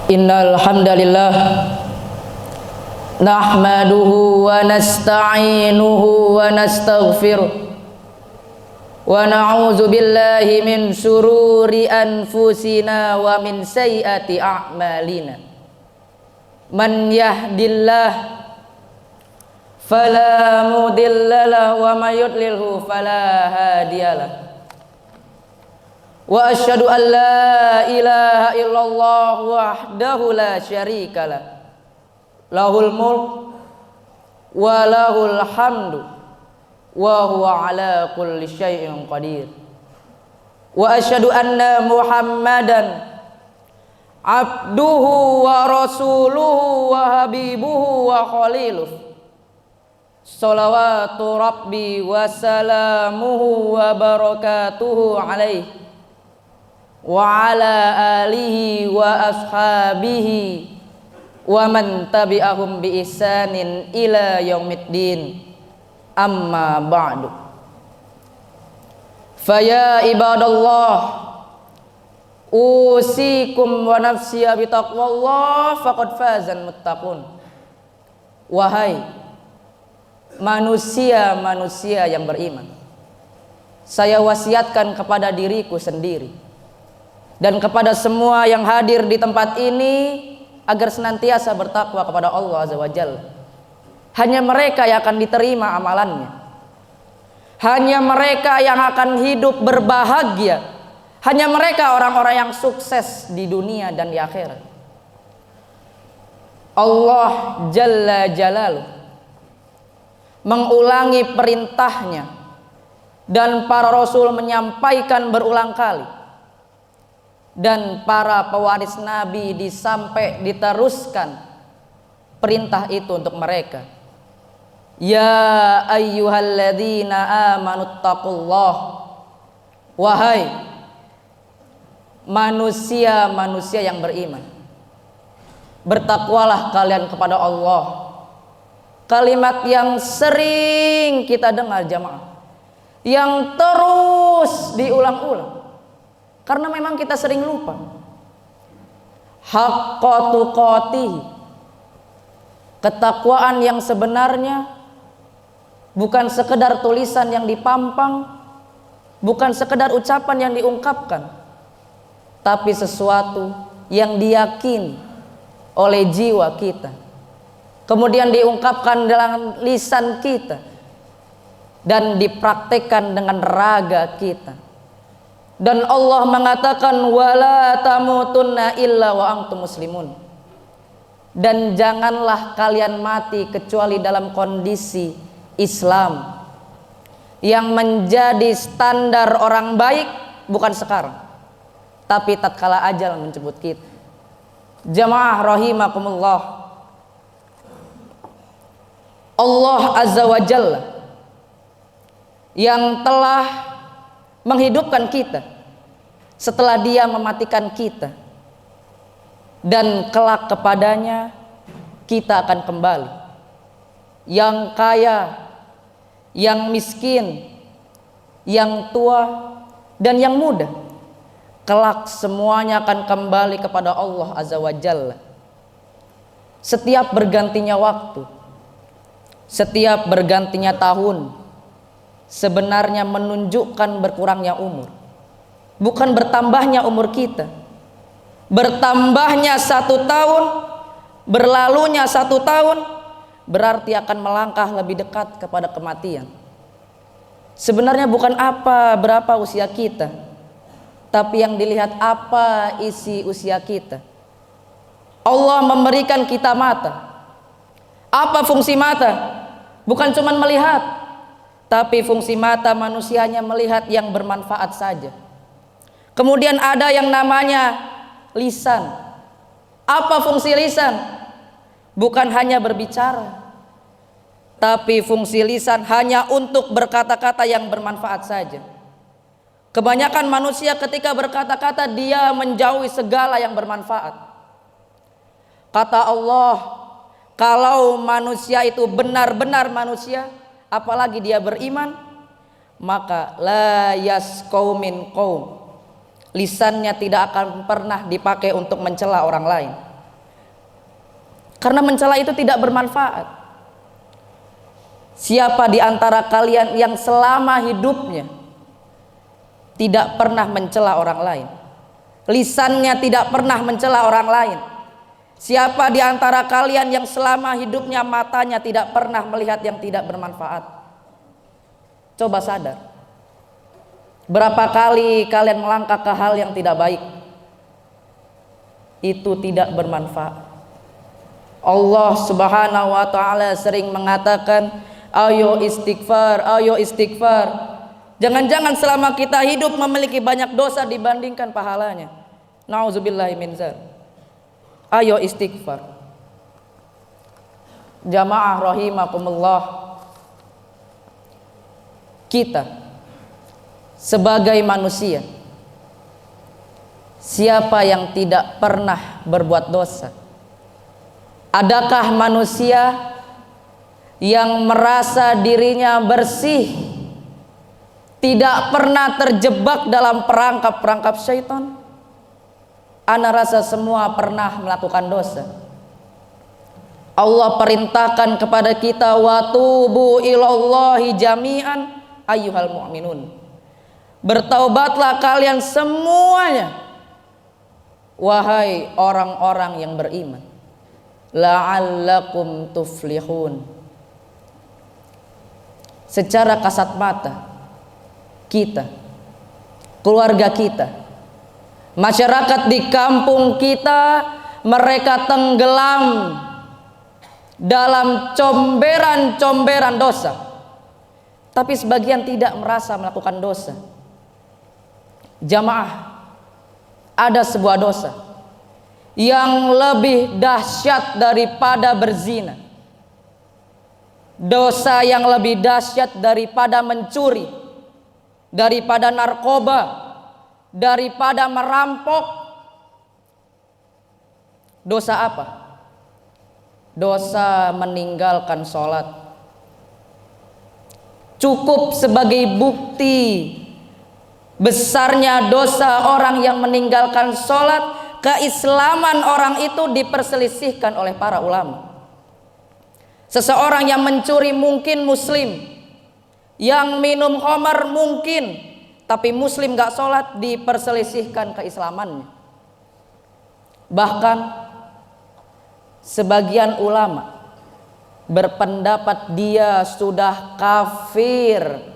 Innal hamdalillah nahmaduhu wa nasta'inuhu wa nastaghfiruh wa na'udzu billahi min syururi anfusina wa min sayyiati a'malina. Man yahdillah fala mudhillalah wa may yudlilhu fala hadiyalah. Wa asyhadu an la ilaha illallah wahdahu la syarikalah. Lahul mulk wa lahul hamdu wa huwa ala kulli syai'in qadir. Wa asyhadu anna Muhammadan abduhu wa rasuluhu wa habibuhu wa khaliluh. Shalawatu rabbi wa salamuhu wa barakatuhu alaihi wa ala alihi wa ashabihi wa man tabi'ahum bi ihsanin ila yaumiddin. Amma ba'du. Faya ibadallah, usikum wa nafsiya bi taqwallah faqad fazal muttaqun. Wahai manusia-manusia yang beriman, saya wasiatkan kepada diriku sendiri dan kepada semua yang hadir di tempat ini agar senantiasa bertakwa kepada Allah Azza wa Jalla. Hanya mereka yang akan diterima amalannya. Hanya mereka yang akan hidup berbahagia. Hanya mereka orang-orang yang sukses di dunia dan di akhirat. Allah Jalla Jalaluh mengulangi perintahnya dan para rasul menyampaikan berulang kali. Dan para pewaris Nabi sampai diteruskan perintah itu untuk mereka. Ya ayyuhalladzina amanuttaqullah, wahai manusia-manusia yang beriman, bertakwalah kalian kepada Allah. Kalimat yang sering kita dengar jamaah, yang terus diulang-ulang karena memang kita sering lupa. Haqqa tuqatihi, ketakwaan yang sebenarnya bukan sekedar tulisan yang dipampang, bukan sekedar ucapan yang diungkapkan, tapi sesuatu yang diyakini oleh jiwa kita, kemudian diungkapkan dalam lisan kita dan dipraktekkan dengan raga kita. Dan Allah mengatakan wala tamutunna illa wa antum muslimun, dan janganlah kalian mati kecuali dalam kondisi Islam. Yang menjadi standar orang baik bukan sekarang, tapi tatkala ajal menjemput kita. Jamaah rahimakumullah, Allah Azza wa Jalla yang telah menghidupkan kita setelah Dia mematikan kita, dan kelak kepadanya kita akan kembali. Yang kaya, yang miskin, yang tua dan yang muda, kelak semuanya akan kembali kepada Allah Azza wa Jalla. Setiap bergantinya waktu, setiap bergantinya tahun sebenarnya menunjukkan berkurangnya umur, bukan bertambahnya umur kita. Bertambahnya 1 tahun, berlalunya 1 tahun, berarti akan melangkah lebih dekat kepada kematian. Sebenarnya bukan berapa usia kita, tapi yang dilihat apa isi usia kita. Allah memberikan kita mata. Apa fungsi mata? Bukan cuma melihat, tapi fungsi mata manusianya melihat yang bermanfaat saja. Kemudian ada yang namanya lisan. Apa fungsi lisan? Bukan hanya berbicara, tapi fungsi lisan hanya untuk berkata-kata yang bermanfaat saja. Kebanyakan manusia ketika berkata-kata dia menjauhi segala yang bermanfaat. Kata Allah, kalau manusia itu benar-benar manusia, apalagi dia beriman, maka la yasqau min qaum, lisannya tidak akan pernah dipakai untuk mencela orang lain. Karena mencela itu tidak bermanfaat. Siapa di antara kalian yang selama hidupnya tidak pernah mencela orang lain, lisannya tidak pernah mencela orang lain? Siapa di antara kalian yang selama hidupnya matanya tidak pernah melihat yang tidak bermanfaat? Coba sadar. Berapa kali kalian melangkah ke hal yang tidak baik? Itu tidak bermanfaat. Allah Subhanahu wa taala sering mengatakan, ayo istighfar, ayo istighfar. Jangan-jangan selama kita hidup memiliki banyak dosa dibandingkan pahalanya. Nauzubillahi min dzalik. Ayo istighfar. Jamaah rahimakumullah. Kita sebagai manusia, siapa yang tidak pernah berbuat dosa? Adakah manusia yang merasa dirinya bersih, tidak pernah terjebak dalam perangkap-perangkap syaitan? Ana rasa semua pernah melakukan dosa. Allah perintahkan kepada kita, wa tubu ilallahi jami'an ayyuhal mu'minun. Bertaubatlah kalian semuanya, wahai orang-orang yang beriman, la'allakum tuflihun. Secara kasat mata kita, keluarga kita, masyarakat di kampung kita, mereka tenggelam dalam comberan-comberan dosa, tapi sebagian tidak merasa melakukan dosa. Jamaah, ada sebuah dosa yang lebih dahsyat daripada berzina, dosa yang lebih dahsyat daripada mencuri, daripada narkoba, daripada merampok. Dosa apa? Dosa meninggalkan sholat. Cukup sebagai bukti besarnya dosa orang yang meninggalkan sholat, keislaman orang itu diperselisihkan oleh para ulama. Seseorang yang mencuri mungkin muslim, yang minum khamar mungkin, tapi muslim gak sholat, diperselisihkan keislamannya. Bahkan sebagian ulama berpendapat dia sudah kafir.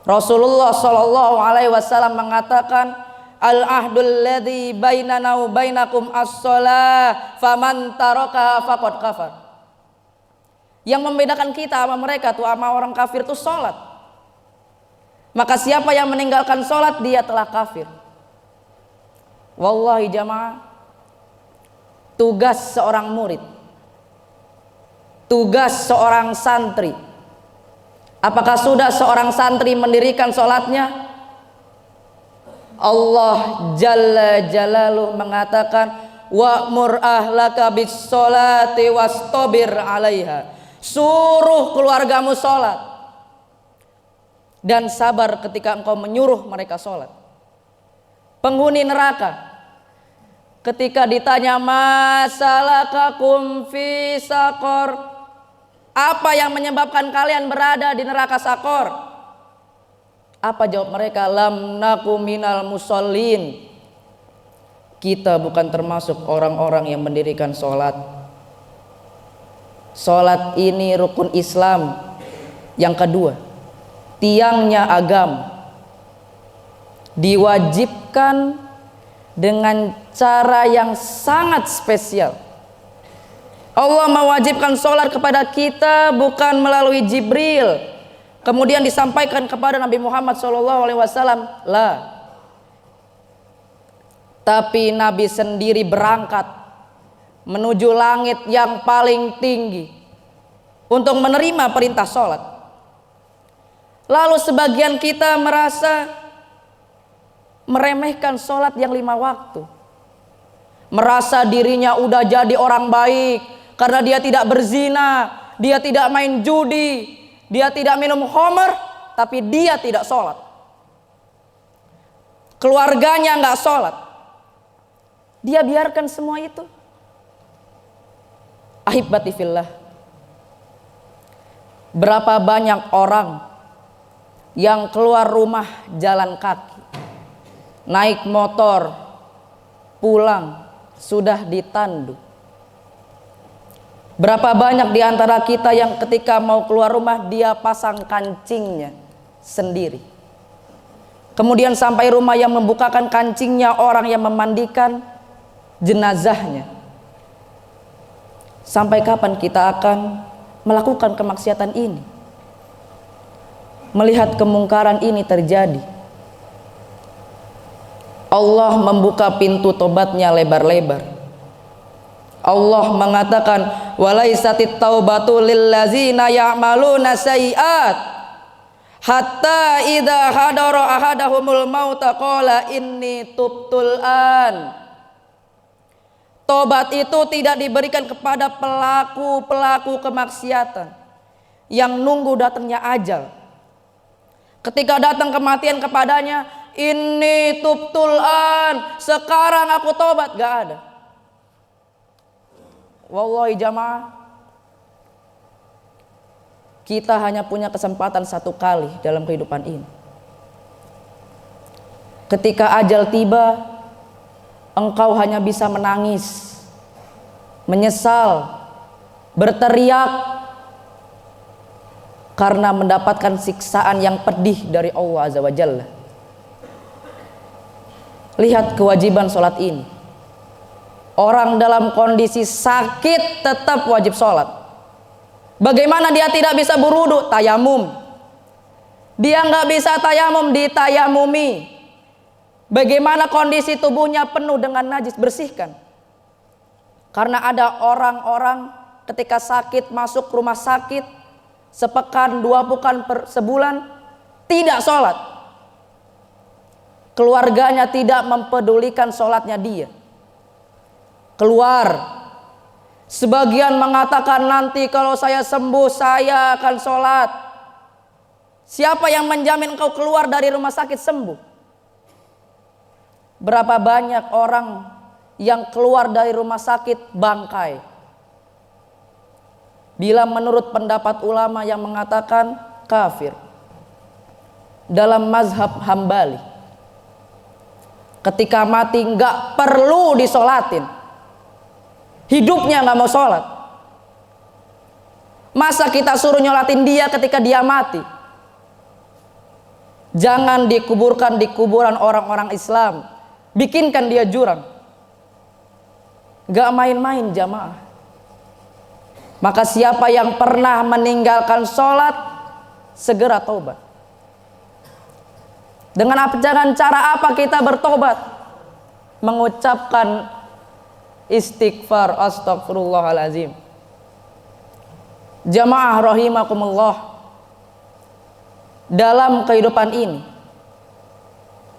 Rasulullah Shallallahu Alaihi Wasallam mengatakan, al ahdul ladzi bainana wa bainakum as-shalah faman taraka faqad kafar. Yang membedakan kita sama mereka tuh, sama orang kafir tuh sholat. Maka siapa yang meninggalkan sholat, dia telah kafir. Wallahi jamaah, tugas seorang murid, tugas seorang santri, apakah sudah seorang santri mendirikan sholatnya? Allah Jalla Jalaluhu mengatakan, wa'mur ahlaka bis sholati wastabir 'alaiha. Suruh keluargamu sholat dan sabar ketika engkau menyuruh mereka sholat. Penghuni neraka ketika ditanya, masalakakum fi saqor, apa yang menyebabkan kalian berada di neraka Sakor? Apa jawab mereka? Lam naku minal musallin. Kita bukan termasuk orang-orang yang mendirikan sholat. Sholat ini rukun Islam yang kedua, tiangnya agama, diwajibkan dengan cara yang sangat spesial. Allah mewajibkan sholat kepada kita bukan melalui Jibril, kemudian disampaikan kepada Nabi Muhammad SAW, lah. Tapi Nabi sendiri berangkat menuju langit yang paling tinggi untuk menerima perintah sholat. Lalu sebagian kita merasa meremehkan sholat yang 5 waktu, merasa dirinya udah jadi orang baik karena dia tidak berzina, dia tidak main judi, dia tidak minum khamar, tapi dia tidak sholat, keluarganya nggak sholat, dia biarkan semua itu. Ahibati fillah, berapa banyak orang yang keluar rumah jalan kaki, naik motor, pulang sudah ditandu. Berapa banyak di antara kita yang ketika mau keluar rumah dia pasang kancingnya sendiri. Kemudian sampai rumah yang membukakan kancingnya orang yang memandikan jenazahnya. Sampai kapan kita akan melakukan kemaksiatan ini? Melihat kemungkaran ini terjadi, Allah membuka pintu tobatnya lebar-lebar. Allah mengatakan, walaisatit taubatu lillazina ya'maluna sayyi'at hatta idza hadara ahadahumul mauta qala inni tubtul an. Tobat itu tidak diberikan kepada pelaku-pelaku kemaksiatan yang nunggu datangnya ajal. Ketika datang kematian kepadanya, inni tubtul an, sekarang aku tobat, gak ada. Wallahi jamaah, kita hanya punya kesempatan satu kali dalam kehidupan ini. Ketika ajal tiba, engkau hanya bisa menangis, menyesal, berteriak karena mendapatkan siksaan yang pedih dari Allah Azza wa Jalla. Lihat kewajiban sholat ini. Orang dalam kondisi sakit tetap wajib sholat. Bagaimana dia tidak bisa berwudu? Tayamum. Dia nggak bisa tayamum, ditayamumi. Bagaimana kondisi tubuhnya penuh dengan najis, bersihkan. Karena ada orang-orang ketika sakit masuk rumah sakit, sepekan, 2 pekan, sebulan tidak sholat. Keluarganya tidak mempedulikan sholatnya dia. Keluar. Sebagian mengatakan nanti kalau saya sembuh saya akan sholat. Siapa yang menjamin engkau keluar dari rumah sakit sembuh? Berapa banyak orang yang keluar dari rumah sakit bangkai. Bila menurut pendapat ulama yang mengatakan kafir. Dalam mazhab Hambali, ketika mati nggak perlu disolatin. Hidupnya nggak mau sholat. Masa kita suruh nyolatin dia ketika dia mati? Jangan dikuburkan di kuburan orang-orang Islam. Bikinkan dia jurang. Gak main-main jamaah. Maka siapa yang pernah meninggalkan sholat, segera taubat. Dengan cara apa kita bertobat? Mengucapkan istighfar, astagfirullahalazim. Jamaah rahimakumullah, dalam kehidupan ini,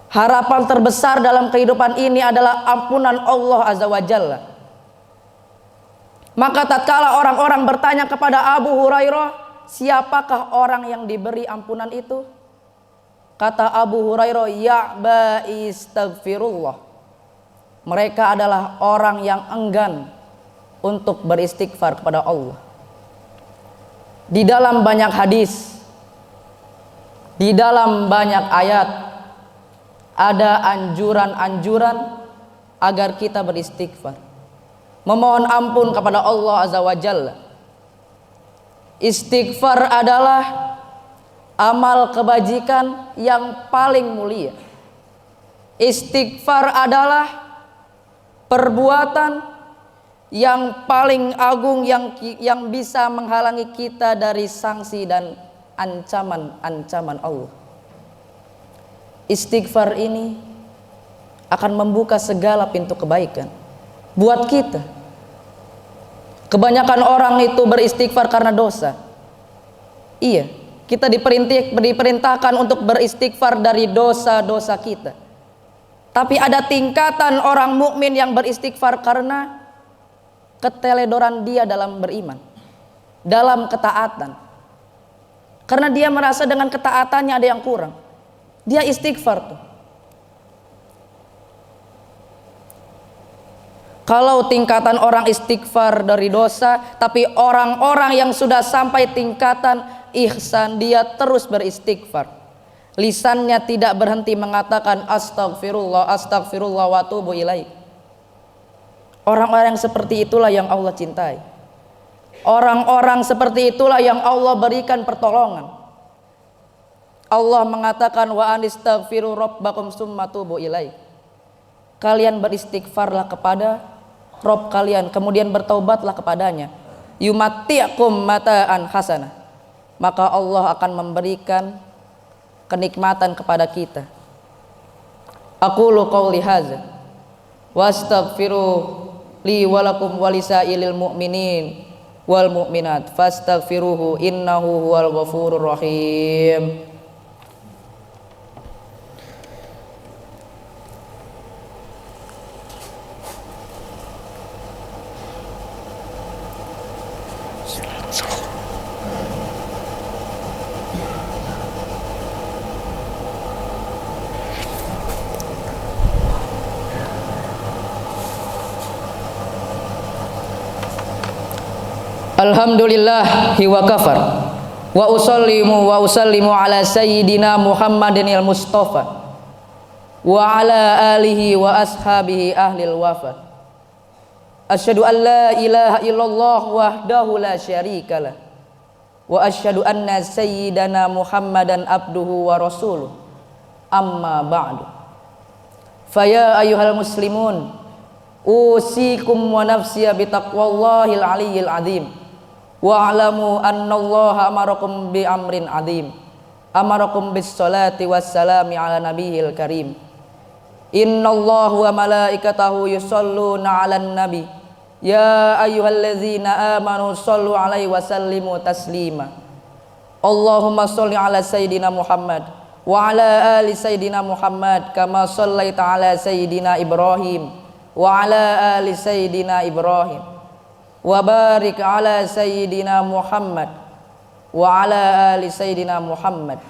harapan terbesar dalam kehidupan ini adalah ampunan Allah Azza wa Jalla. Maka tatkala orang-orang bertanya kepada Abu Hurairah, siapakah orang yang diberi ampunan itu? Kata Abu Hurairah, ya'ba istaghfirullah. Mereka adalah orang yang enggan untuk beristighfar kepada Allah. Di dalam banyak hadis, di dalam banyak ayat, ada anjuran-anjuran agar kita beristighfar, memohon ampun kepada Allah Azza wa Jalla. Istighfar adalah amal kebajikan yang paling mulia. Istighfar adalah perbuatan yang paling agung yang bisa menghalangi kita dari sanksi dan ancaman-ancaman Allah. Istighfar ini akan membuka segala pintu kebaikan buat kita. Kebanyakan orang itu beristighfar karena dosa. Iya, kita diperintahkan untuk beristighfar dari dosa-dosa kita. Tapi ada tingkatan orang mukmin yang beristighfar karena keteledoran dia dalam beriman, dalam ketaatan. Karena dia merasa dengan ketaatannya ada yang kurang, dia istighfar tuh. Kalau tingkatan orang istighfar dari dosa, tapi orang-orang yang sudah sampai tingkatan ihsan, dia terus beristighfar. Lisannya tidak berhenti mengatakan astagfirullah, astagfirullah wa atubu ilaih. Orang-orang yang seperti itulah yang Allah cintai. Orang-orang seperti itulah yang Allah berikan pertolongan. Allah mengatakan wa anistaghfiru rabbakum summa tubu ilaih. Kalian beristighfarlah kepada Rabb kalian, kemudian bertaubatlah kepadanya. Yumatti'akum mata'an hasanah. Maka Allah akan memberikan kenikmatan kepada kita. Aqulu qawli hadza wa astaghfiru li wa lakum wa lisailil mu'minin wal mu'minat fastaghfiruhu innahu huwal ghafurur rahim. Alhamdulillah wa kafar wa usallimu ala sayyidina Muhammadinil Mustafa wa ala alihi wa ashabihi ahlil wafat. Asyhadu an la ilaha illallah wahdahu la syarikalah wa asyhadu anna sayyidana Muhammadan abduhu wa rasuluh. Amma ba'du. Faya ayyuhal muslimun usikum wa nafsiya bitaqwallahil aliyyil azim. Wa'lamu annallaha amarakum bi amrin azim. Amarakum bis salati wassalami ala nabiyil karim. Innallaha wa malaikatahu yusholluna 'alan nabi. Ya ayyuhallazina amanu shollu 'alaihi wa sallimu taslima. Allahumma sholli 'ala sayyidina Muhammad wa 'ala ali sayyidina Muhammad kama shallaita 'ala sayyidina Ibrahim wa 'ala ali sayyidina Ibrahim. Wa barik ala sayyidina Muhammad wa ala ali sayyidina Muhammad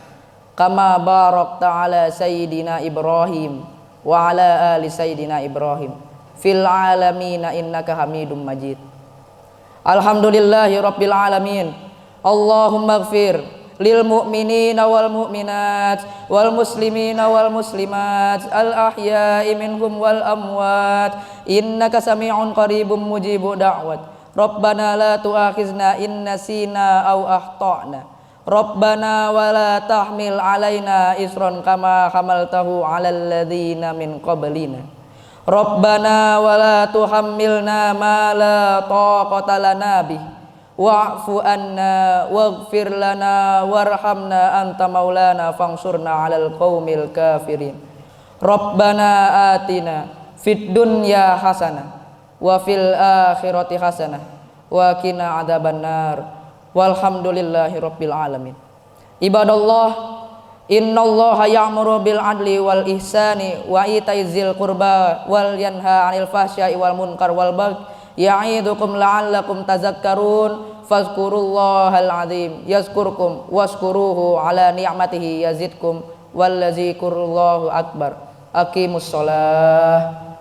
kama barakta ala sayyidina Ibrahim wa ala ali sayyidina Ibrahim fil alamin innaka Hamidum Majid. Alhamdulillahi rabbil alamin. Allahumma ighfir lil mu'minina wal mu'minat wal muslimina wal muslimat al ahya'i minhum wal amwat innaka sami'un qaribun mujibu da'wat. Rabbana la tu'akhizna in nasina aw akhtana. Rabbana wa la tahmil alaina isran kama hamaltahu 'alal ladzina min qablina. Rabbana wa la tuhammilna ma la taqata lana bih. Wa'fu anna waghfir lana warhamna anta maulana fansurna 'alal qaumil kafirin. Rabbana atina fid dunya hasanah wa fil akhirati hasanah wa qina adzabannar walhamdulillahi rabbil alamin. Ibadallah, innallaha ya'muru bil adli wal ihsani wa itaizil qurba wal yanha 'anil fahsya'i wal munkar wal baghi ya'idukum la'allakum tazakkarun fazkurullahal azim yazkurkum washkuruhu ala ni'matihi yazidkum wallazikurullahul akbar. Aqimus shalah.